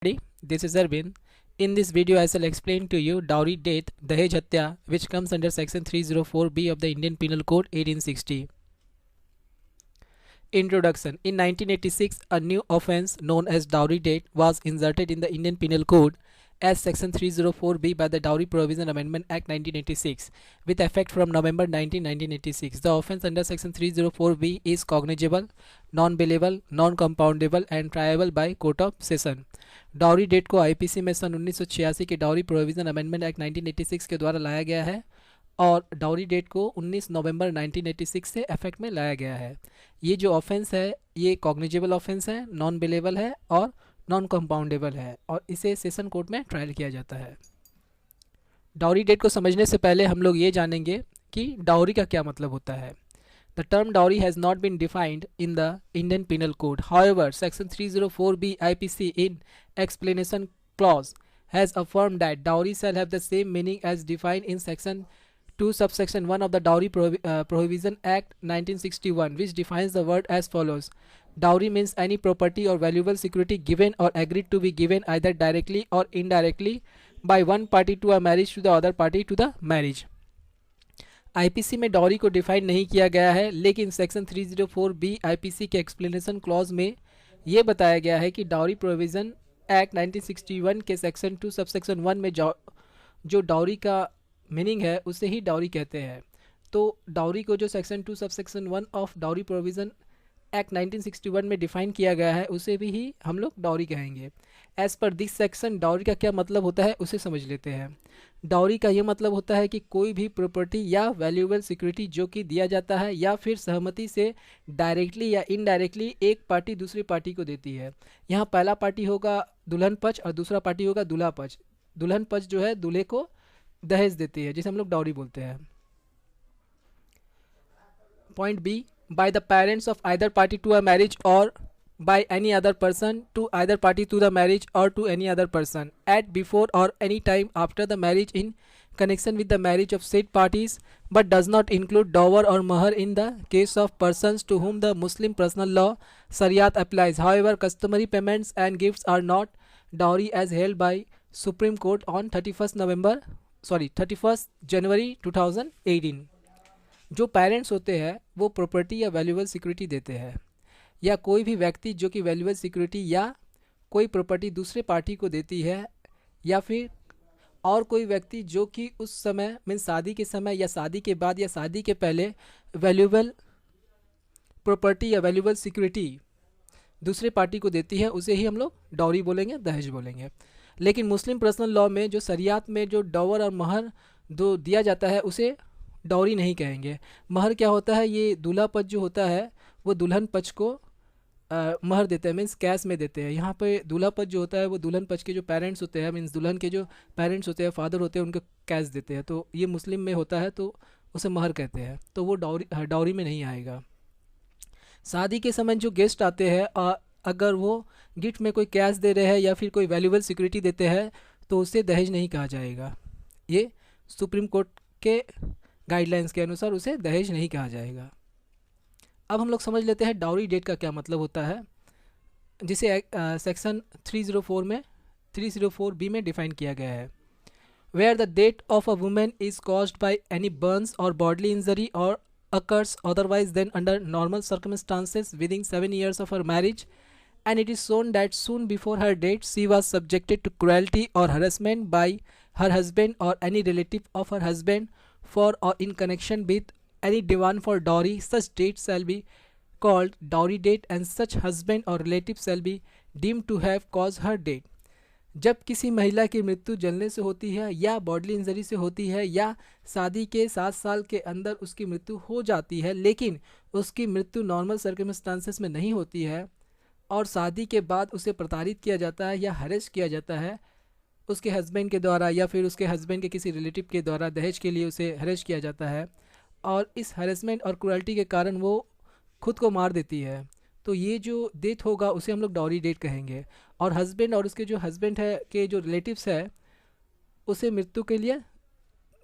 This is Arvind. In this video, I shall explain to you dowry death, Dahej Hatya, which comes under section 304B of the Indian Penal Code 1860. Introduction. In 1986, a new offence known as dowry death was inserted in the Indian Penal Code as section 304B by the Dowry Provision Amendment Act 1986 with effect from November 19, 1986. The offence under section 304B is cognizable, non-bailable, non-compoundable and triable by court of session. Dowry death को IPC में सन 1986 के dowry provision amendment act 1986 के द्वारा लाया गया है और डाउरी डेट को 19 नवंबर 1986 से इफेक्ट में लाया गया है। ये जो ऑफेंस है ये कॉग्निजेबल ऑफेंस है, नॉन बिलेबल है और नॉन कंपाउंडेबल है और इसे सेशन कोर्ट में ट्रायल किया जाता है। डाउरी डेट को समझने से पहले हम लोग ये जानेंगे कि डाउरी का क्या मतलब होता है। The term dowry has not been defined in the Indian Penal Code. However, Section 304B IPC in explanation clause has affirmed that dowry shall have the same meaning as defined in Section 2 subsection 1 of the Dowry Prohibition Act 1961, which defines the word as follows. Dowry means any property or valuable security given or agreed to be given either directly or indirectly by one party to a marriage to the other party to the marriage. IPC में dowry को define नहीं किया गया है, लेकिन section 304B IPC के explanation clause में ये बताया गया है कि डाउरी प्रोविज़न एक्ट 1961 के सेक्शन 2 सबसेक्शन 1 में जो डाउरी का मीनिंग है उसे ही डाउरी कहते हैं। तो डाउरी को जो section 2 subsection 1 of dowry provision act 1961 में डिफाइन किया गया है उसे भी ही हम लोग डाउरी कहेंगे। As per this section dowry का क्या मतलब होता है उसे समझ लेते हैं। डाउरी का ये मतलब होता है कि कोई भी प्रॉपर्टी या वैल्यूएबल सिक्योरिटी जो कि दिया जाता है या फिर सहमति से डायरेक्टली या इनडायरेक्टली एक पार्टी दूसरी पार्टी को देती है। यहाँ पहला पार्टी होगा दुल्हन पक्ष और दूसरा पार्टी होगा दूल्हा पक्ष। दुल्हन पक्ष जो है दूल्हे को दहेज देती है जिसे हम लोग डाउरी बोलते हैं। Point B, by the parents of either party to a marriage or by any other person to either party to the marriage or to any other person at before or any time after the marriage in connection with the marriage of said parties, but does not include dower or mahar in the case of persons to whom the Muslim personal law Shariat applies. However, customary payments and gifts are not dowry as held by Supreme Court on 31st January 2018. जो parents होते हैं वो property या valuable security देते हैं या कोई भी व्यक्ति जो कि वैल्यूएबल सिक्योरिटी या कोई प्रॉपर्टी दूसरे पार्टी को देती है या फिर और कोई व्यक्ति जो कि उस समय मीन शादी के समय या शादी के बाद या शादी के पहले वैल्यूएबल प्रॉपर्टी या वैल्यूएबल सिक्योरिटी दूसरे पार्टी को देती है उसे ही हम लोग डाउरी बोलेंगे, दहेज बोलेंगे। लेकिन मुस्लिम पर्सनल लॉ में जो शरियात में जो डॉवर और महर जो दिया जाता है उसे डाउरी नहीं कहेंगे। महर क्या होता है, ये दूल्हा पक्ष जो होता है वो दुल्हन पक्ष को महर देते हैं, मीन्स कैश में देते हैं। यहाँ पे दूल्हा पक्ष जो होता है वो दुल्हन पक्ष के जो पेरेंट्स होते हैं मीन्स दुल्हन के जो पेरेंट्स होते हैं, फादर होते हैं, उनको कैश देते हैं। तो ये मुस्लिम में होता है तो उसे महर कहते हैं, तो वो डाउरी में नहीं आएगा। शादी के समय जो गेस्ट आते हैं अगर वो गिफ्ट में कोई कैश दे रहे हैं या फिर कोई वैल्यूएबल सिक्योरिटी देते हैं तो उसे दहेज नहीं कहा जाएगा। ये सुप्रीम कोर्ट के गाइडलाइंस के अनुसार उसे दहेज नहीं कहा जाएगा। अब हम लोग समझ लेते हैं डाउरी डेट का क्या मतलब होता है, जिसे सेक्शन 304B में डिफाइन किया गया है। Where the death of a women is caused by any burns और बॉडली इंजरी और occurs otherwise than under normal circumstances within 7 years of her marriage, and it is shown that soon before her death she was subjected to cruelty or harassment by her husband or any relative of her husband for or in connection with any demand for dowry, such date shall be called dowry date and such husband or relative shall be deemed to have caused her death. जब किसी महिला की मृत्यु जलने से होती है या बॉडली इंजरी से होती है या शादी के 7 साल के अंदर उसकी मृत्यु हो जाती है लेकिन उसकी मृत्यु नॉर्मल सर्कमस्टांसेस में नहीं होती है और शादी के बाद उसे प्रताड़ित किया जाता है या हरेस किया जाता है उसके हस्बैंड के द्वारा या फिर उसके हस्बैंड के किसी रिलेटिव के द्वारा दहेज के लिए उसे हरेस किया जाता है और इस हरेसमेंट और क्रुएल्टी के कारण वो खुद को मार देती है, तो ये जो डेथ होगा उसे हम लोग डाउरी डेट कहेंगे। और हस्बैंड और उसके जो हस्बैंड है के जो रिलेटिव्स है उसे मृत्यु के लिए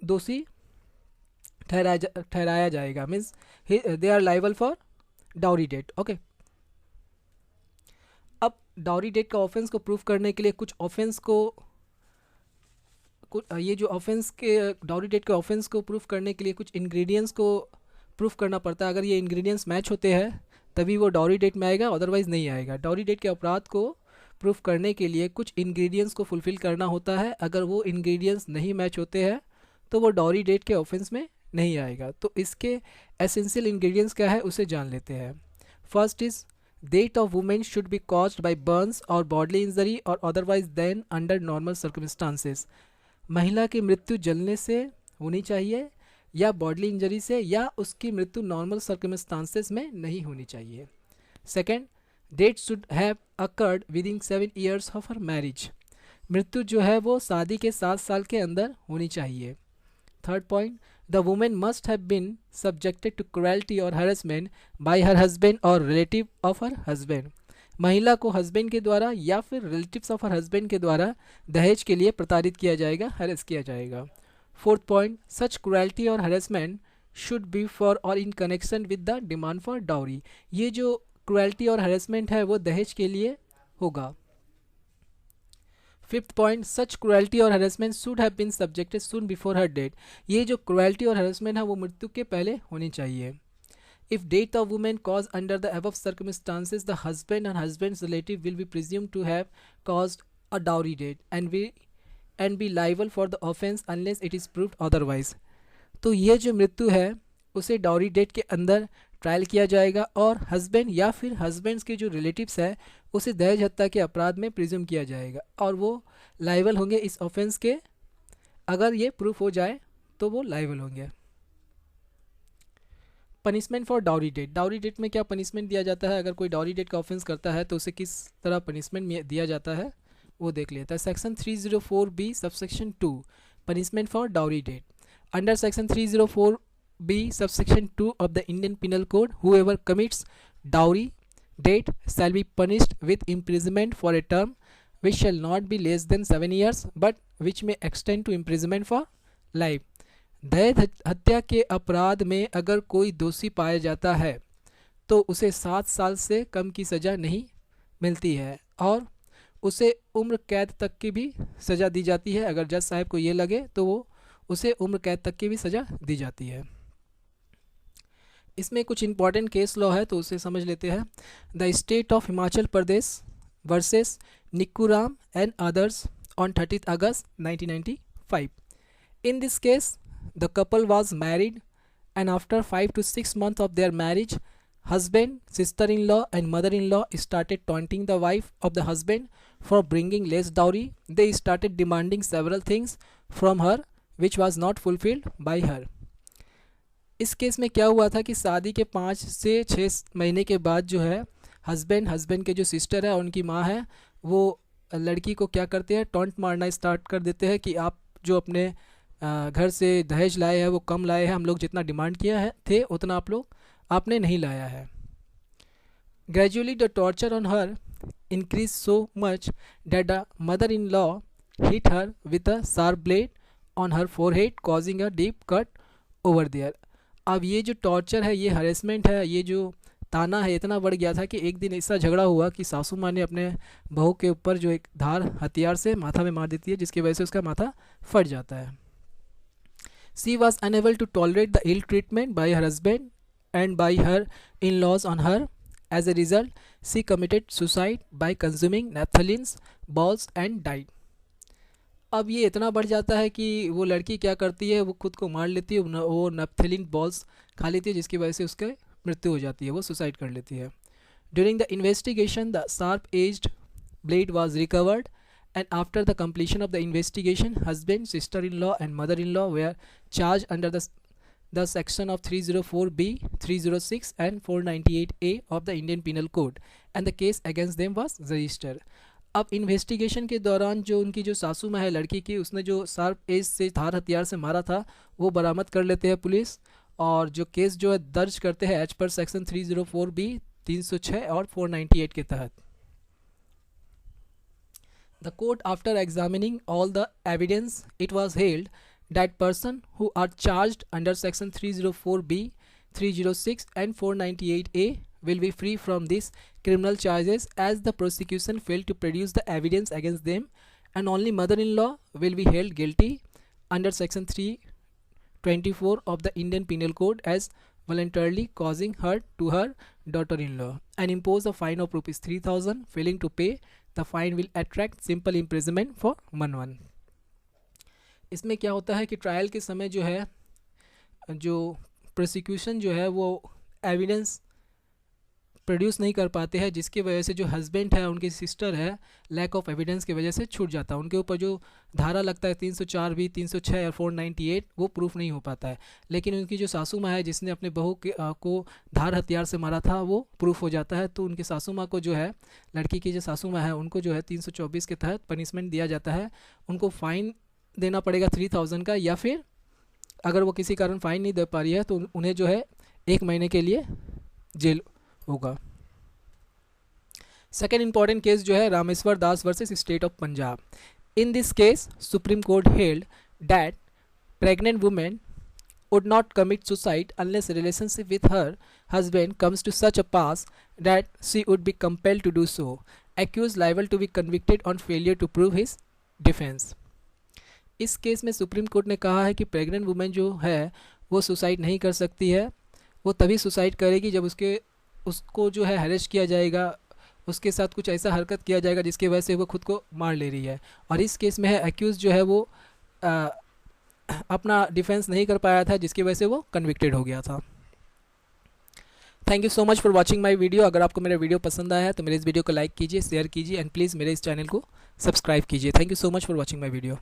दोषी ठहराया जाएगा, means they are liable for dowry death. Okay, अब डाउरी डेट का ऑफेंस को प्रूफ करने के लिए कुछ ऑफेंस को ये जो ऑफेंस के डाउरी डेट के ऑफेंस को प्रूफ करने के लिए कुछ इंग्रेडिएंट्स को प्रूफ करना पड़ता है। अगर ये इंग्रेडिएंट्स मैच होते हैं तभी वो डाउरी डेट में आएगा, अदरवाइज़ नहीं आएगा। डाउरी डेट के अपराध को प्रूफ करने के लिए कुछ इंग्रेडिएंट्स को फुलफ़िल करना होता है। अगर वो इंग्रेडिएंट्स नहीं मैच होते हैं तो वो डाउरी डेट के ऑफेंस में नहीं आएगा। तो इसके एसेंशियल इंग्रेडिएंट्स क्या है उसे जान लेते हैं। First is death of women should be caused by burns और बॉडली इंजरी और otherwise than under normal circumstances. महिला की मृत्यु जलने से होनी चाहिए या बॉडली इंजरी से, या उसकी मृत्यु नॉर्मल सर्कमस्टांसेस में नहीं होनी चाहिए। Second, death should have occurred within 7 years of her marriage. मृत्यु जो है वो शादी के 7 साल के अंदर होनी चाहिए। Third point, the women must have been subjected to cruelty और हरेसमेंट बाय हर हस्बैंड और रिलेटिव ऑफ हर हस्बैंड। महिला को हस्बैंड के द्वारा या फिर रिलेटिव्स ऑफ हर हस्बैंड के द्वारा दहेज के लिए प्रताड़ित किया जाएगा, हैरेस किया जाएगा। फोर्थ पॉइंट, सच क्रुएल्टी और हरेसमेंट शुड बी फॉर और in connection with the demand for dowry. ये जो क्रुएल्टी और हरेसमेंट है वो दहेज के लिए होगा। फिफ्थ पॉइंट, सच क्रुएल्टी और harassment should have been subjected soon before her death. ये जो क्रुएल्टी और हरेसमेंट है वो मृत्यु के पहले होनी चाहिए। If death of woman caused under the above circumstances, the husband and husband's relative will be presumed to have caused a dowry debt and be liable for the offence unless it is proved otherwise। तो ये जो मृत्यु है उसे dowry date के अंदर trial किया जाएगा और हस्बैंड या फिर हस्बैंड्स के जो रिलेटिव्स है उसे दहेज हत्या के अपराध में प्रिज्यूम किया जाएगा और वो लाइबल होंगे इस ऑफेंस के। अगर ये प्रूफ हो जाए तो वो लाइबल होंगे। Punishment for dowry death. Dowry death में क्या पनिशमेंट दिया जाता है? अगर कोई डाउरी डेट का ऑफेंस करता है तो उसे किस तरह पनिशमेंट दिया जाता है वो देख लेता है। Section 304B subsection 2, punishment for dowry death. Under section 304B subsection 2 of the Indian penal code, whoever commits dowry debt shall be punished with imprisonment for a term which shall not be less than 7 years but which may extend to imprisonment for life। दहेज हत्या के अपराध में अगर कोई दोषी पाया जाता है तो उसे 7 साल से कम की सज़ा नहीं मिलती है और उसे उम्र कैद तक की भी सज़ा दी जाती है। अगर जज साहब को ये लगे तो वो उसे उम्र कैद तक की भी सज़ा दी जाती है। इसमें कुछ इंपॉर्टेंट केस लॉ है तो उसे समझ लेते हैं। The state of Himachal Pradesh versus Nikkuram and others on 30 August 1995। In this case the couple was married and after 5 to 6 months of their marriage, husband, sister-in-law and mother-in-law started taunting the wife of the husband for bringing less dowry. They started demanding several things from her which was not fulfilled by her। इस case में क्या हुआ था कि शादी के 5 से 6 महीने के बाद जो है हस्बैंड के जो सिस्टर है उनकी माँ है वो लड़की को क्या करते हैं, टॉन्ट मारना स्टार्ट कर देते हैं कि आप जो अपने घर से दहेज लाए हैं वो कम लाए हैं, हम लोग जितना डिमांड किया है थे उतना आपने नहीं लाया है। Gradually the torture on her increase so much that the mother in law hit her with a sharp blade on her forehead causing a deep cut over there. अब ये जो टॉर्चर है, ये हरेसमेंट है, ये जो ताना है इतना बढ़ गया था कि एक दिन ऐसा झगड़ा हुआ कि सासू माँ ने अपने बहू के ऊपर जो एक धार हथियार से माथा में मार देती है जिसकी वजह से उसका माथा फट जाता है। She was unable to tolerate the ill treatment by her husband and by her in-laws on her. As a result, she committed suicide by consuming naphthaline's balls and died। अब ये इतना बढ़ जाता है कि वो लड़की क्या करती है, वो खुद को मार लेती है, वो नैप्थेलिन बॉल्स खा लेती है जिसकी वजह से उसकी मृत्यु हो जाती है, वो सुसाइड कर लेती है। During the investigation the sharp aged blade was recovered and after the completion of the investigation, husband, sister-in-law and mother-in-law were charged under the section of 304B, 306 and 498A of the Indian Penal Code and the case against them was registered। अब investigation के दौरान जो उनकी जो सासू माँ है लड़की की, उसने जो शार्प एज से धार हथियार से मारा था वो बरामद कर लेते हैं पुलिस और जो केस जो है दर्ज करते हैं एज पर सेक्शन 304B 306 और 498 के तहत। The court, after examining all the evidence, it was held that person who are charged under section 304B, 306 and 498A will be free from these criminal charges as the prosecution failed to produce the evidence against them, and only mother-in-law will be held guilty under section 324 of the Indian Penal Code as voluntarily causing hurt to her daughter-in-law, and impose a fine of rupees 3000. Failing to pay, the fine will attract simple imprisonment for 1 month. इसमें क्या होता है कि trial के समय जो है जो प्रोसिक्यूशन जो है वो एविडेंस प्रोड्यूस नहीं कर पाते हैं, जिसकी वजह से जो हस्बैंड है उनकी सिस्टर है लैक ऑफ एविडेंस की वजह से छूट जाता है। उनके ऊपर जो धारा लगता है 304 भी, 306 और 498 वो प्रूफ नहीं हो पाता है। लेकिन उनकी जो सासू माँ है जिसने अपने बहू को धार हथियार से मारा था वो प्रूफ हो जाता है। तो उनकी सासू माँ को जो है, लड़की की जो सासू माँ है उनको जो है 324 के तहत पनिशमेंट दिया जाता है। उनको फ़ाइन देना पड़ेगा 3000 का, या फिर अगर वो किसी कारण फ़ाइन नहीं दे पा रही है तो उन्हें जो है 1 महीने के लिए जेल होगा। सेकेंड इंपॉर्टेंट केस जो है Rameshwar Das versus state of Punjab. In this case supreme court held that pregnant women would not commit suicide unless relationship with her husband comes to such a pass that she would be compelled to do so. Accused liable to be convicted on failure to prove his defense. इस case में supreme court ने कहा है कि pregnant women जो है वो suicide नहीं कर सकती है। वो तभी सुसाइड करेगी जब उसको जो है हैरेस किया जाएगा, उसके साथ कुछ ऐसा हरकत किया जाएगा जिसकी वजह से वो खुद को मार ले रही है। और इस केस में है एक्यूज जो है वो अपना डिफेंस नहीं कर पाया था, जिसकी वजह से वो कन्विक्टेड हो गया था। Thank you so much for watching my video. अगर आपको मेरा वीडियो पसंद आया है तो मेरे इस वीडियो को लाइक कीजिए, शेयर कीजिए एंड प्लीज़ मेरे इस चैनल को सब्सक्राइब कीजिए। Thank you so much for watching my video.